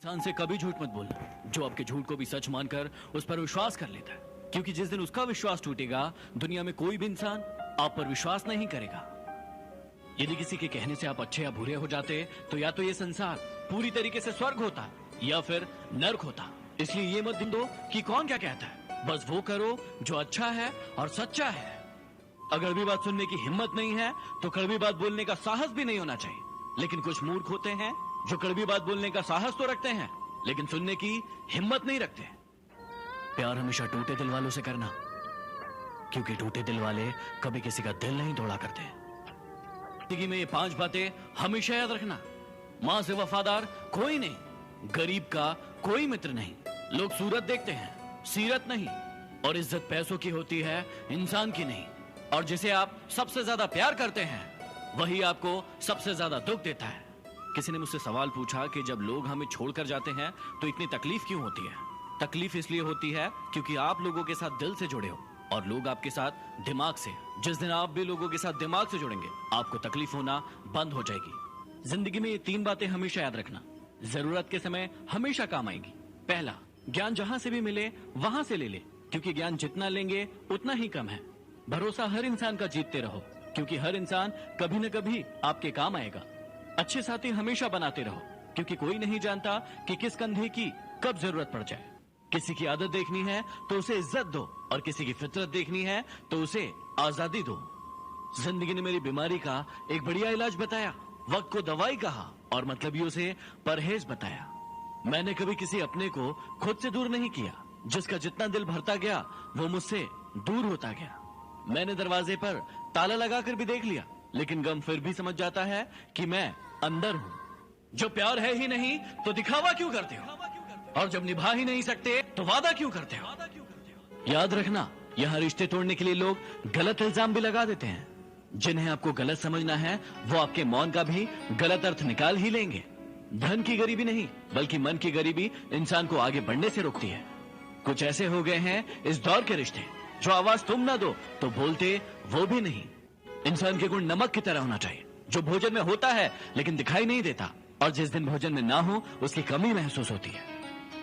इंसान से कभी झूठ मत बोलना जो आपके झूठ को भी सच मानकर उस पर विश्वास कर लेता है, क्योंकि जिस दिन उसका विश्वास टूटेगा दुनिया में कोई भी इंसान आप पर विश्वास नहीं करेगा। यदि किसी के कहने से आप अच्छे या बुरे हो जाते तो या तो ये संसार पूरी तरीके से स्वर्ग होता या फिर नर्क होता। इसलिए ये मत ढूंढो कि कौन क्या कहता है, बस वो करो जो अच्छा है और सच्चा है। अगर कड़वी बात सुनने की हिम्मत नहीं है तो कड़वी बात बोलने का साहस भी नहीं होना चाहिए। लेकिन कुछ मूर्ख होते हैं जो कड़वी बात बोलने का साहस तो रखते हैं लेकिन सुनने की हिम्मत नहीं रखते। प्यार हमेशा टूटे दिल वालों से करना, क्योंकि टूटे दिल वाले कभी किसी का दिल नहीं तोड़ा करते। जिंदगी में ये 5 बातें हमेशा याद रखना। मां से वफादार कोई नहीं, गरीब का कोई मित्र नहीं, लोग सूरत देखते हैं सीरत नहीं, और इज्जत पैसों की होती है इंसान की नहीं। और जिसे आप सबसे ज्यादा प्यार करते हैं वही आपको सबसे ज्यादा दुख देता है। किसी ने मुझसे सवाल पूछा कि जब लोग हमें छोड़कर जाते हैं तो इतनी तकलीफ क्यों होती है। तकलीफ इसलिए होती है क्योंकि आप लोगों के साथ दिल से जुड़े हो और लोग आपके साथ दिमाग से। जिस दिन आप भी लोगों के साथ दिमाग से जुड़ेंगे आपको तकलीफ होना बंद हो जाएगी। जिंदगी में ये 3 बातें हमेशा याद रखना, जरूरत के समय हमेशा काम आएगी। पहला, ज्ञान जहां से भी मिले वहां से ले ले, क्योंकि ज्ञान जितना लेंगे उतना ही कम है। भरोसा हर इंसान का जीतते रहो, क्योंकि हर इंसान कभी न कभी आपके काम आएगा। अच्छे साथी हमेशा बनाते रहो, क्योंकि कोई नहीं जानता कि किस कंधे की कब जरूरत पड़ जाए। किसी की आदत देखनी है तो उसे इज्जत दो, और किसी की फितरत देखनी है तो उसे आजादी दो। जिंदगी ने मेरी बीमारी का एक बढ़िया इलाज बताया, वक्त को दवाई कहा और मतलबियों से परहेज बताया। मैंने कभी किसी अपने को खुद से दूर नहीं किया, जिसका जितना दिल भरता गया वो मुझसे दूर होता गया। मैंने दरवाजे पर ताला लगाकर भी देख लिया, लेकिन गम फिर भी समझ जाता है कि मैं अंदर हूं। जो प्यार है ही नहीं तो दिखावा क्यों करते हो, और जब निभा ही नहीं सकते तो वादा क्यों करते हो। याद रखना, यहां रिश्ते तोड़ने के लिए लोग गलत इल्जाम भी लगा देते हैं। जिन्हें आपको गलत समझना है वो आपके मौन का भी गलत अर्थ निकाल ही लेंगे। धन की गरीबी नहीं बल्कि मन की गरीबी इंसान को आगे बढ़ने से रोकती है। कुछ ऐसे हो गए हैं इस दौर के रिश्ते, जो आवाज तुम ना दो तो बोलते वो भी नहीं। इंसान के गुण नमक की तरह होना चाहिए, जो भोजन में होता है लेकिन दिखाई नहीं देता, और जिस दिन भोजन में ना हो उसकी कमी महसूस होती है।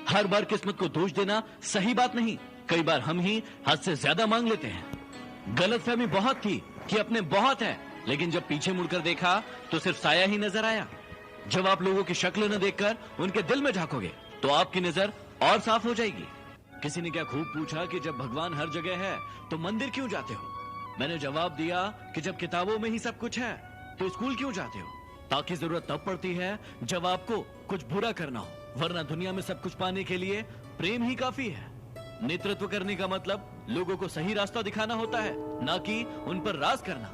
हर बार किस्मत को दोष देना सही बात नहीं, कई बार हम ही हद से ज्यादा मांग लेते हैं। गलतफहमी बहुत थी कि अपने बहुत है, लेकिन जब पीछे मुड़कर देखा तो सिर्फ साया ही नजर आया। जब आप लोगों की शक्ल न देखकर उनके दिल में झांकोगे तो आपकी नजर और साफ हो जाएगी। किसी ने क्या खूब पूछा कि जब भगवान हर जगह है तो मंदिर क्यों जाते हो। मैंने जवाब दिया कि जब किताबों में ही सब कुछ है तो स्कूल क्यों जाते हो, ताकि जरूरत तब पड़ती है जब आपको कुछ बुरा करना हो, वरना दुनिया में सब कुछ पाने के लिए प्रेम ही काफी है। नेतृत्व करने का मतलब लोगों को सही रास्ता दिखाना होता है, ना कि उन पर राज करना।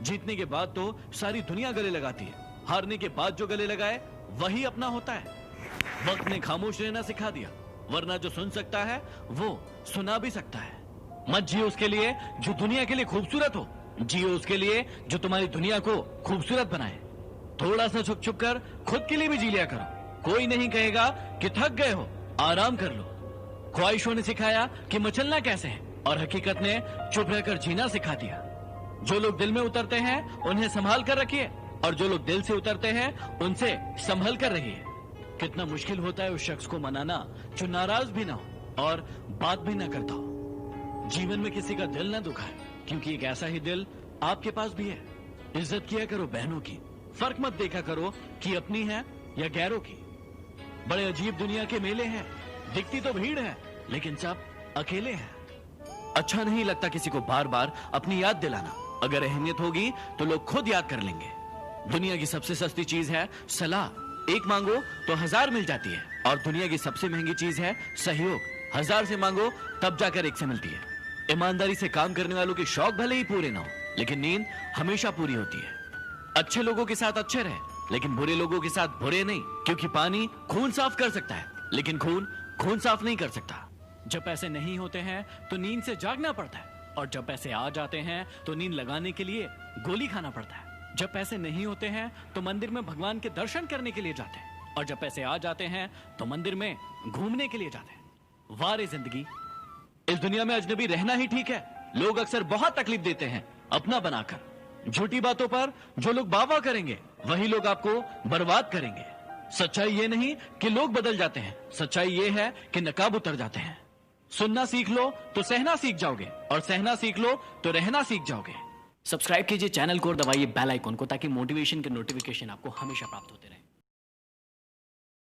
जीतने के बाद तो सारी दुनिया गले लगाती है, हारने के बाद जो गले लगाए वही अपना होता है। वक्त ने खामोश रहना सिखा दिया, वरना जो सुन सकता है वो सुना भी सकता है। मत जियो उसके लिए जो दुनिया के लिए खूबसूरत हो, जियो उसके लिए जो तुम्हारी दुनिया को खूबसूरत बनाए। थोड़ा सा छुप छुप कर खुद के लिए भी जी लिया करो। कोई नहीं कहेगा कि थक गए हो, आराम कर लो। ख्वाहिशों ने सिखाया कि मचलना कैसे है, और हकीकत ने चुप रहकर जीना सिखा दिया। जो लोग दिल में उतरते हैं उन्हें संभाल कर रखिए, और जो लोग दिल से उतरते हैं उनसे संभल कर रहिए। कितना मुश्किल होता है उस शख्स को मनाना जो नाराज भी ना हो और बात भी ना करता हो। जीवन में किसी का दिल ना दुखाए, क्योंकि एक ऐसा ही दिल आपके पास भी है। इज्जत किया करो बहनों की, फर्क मत देखा करो कि अपनी है या गैरों की। बड़े अजीब दुनिया के मेले हैं, दिखती तो भीड़ है लेकिन सब अकेले हैं। अच्छा नहीं लगता किसी को बार बार अपनी याद दिलाना, अगर अहमियत होगी तो लोग खुद याद कर लेंगे। दुनिया की सबसे सस्ती चीज है सलाह, एक मांगो तो 1000 मिल जाती है, और दुनिया की सबसे महंगी चीज है सहयोग, 1000 से मांगो तब जाकर 1 से मिलती है। ईमानदारी से काम करने वालों के शौक भले ही पूरे ना हो, लेकिन नींद हमेशा पूरी होती है। अच्छे लोगों के साथ अच्छे रहे, लेकिन बुरे लोगों के साथ बुरे नहीं, क्योंकि पानी खून साफ कर सकता है लेकिन खून साफ नहीं कर सकता। जब पैसे नहीं होते हैं तो नींद से जागना पड़ता है, और जब पैसे आ जाते हैं तो नींद लगाने के लिए गोली खाना पड़ता है। जब पैसे नहीं होते हैं तो मंदिर में भगवान के दर्शन करने के लिए जाते हैं, और जब पैसे आ जाते हैं तो मंदिर में घूमने के लिए जाते हैं। वाह रे जिंदगी, इस दुनिया में अजनबी रहना ही ठीक है। लोग अक्सर बहुत तकलीफ देते हैं अपना बनाकर। झूठी बातों पर जो लोग वाह करेंगे वही लोग आपको बर्बाद करेंगे। सच्चाई ये नहीं कि लोग बदल जाते हैं, सच्चाई ये है कि नकाब उतर जाते हैं। सुनना सीख लो तो सहना सीख जाओगे, और सहना सीख लो तो रहना सीख जाओगे। सब्सक्राइब कीजिए चैनल को और दबाइए बेल आइकन को, ताकि मोटिवेशन के नोटिफिकेशन आपको हमेशा प्राप्त होते रहे।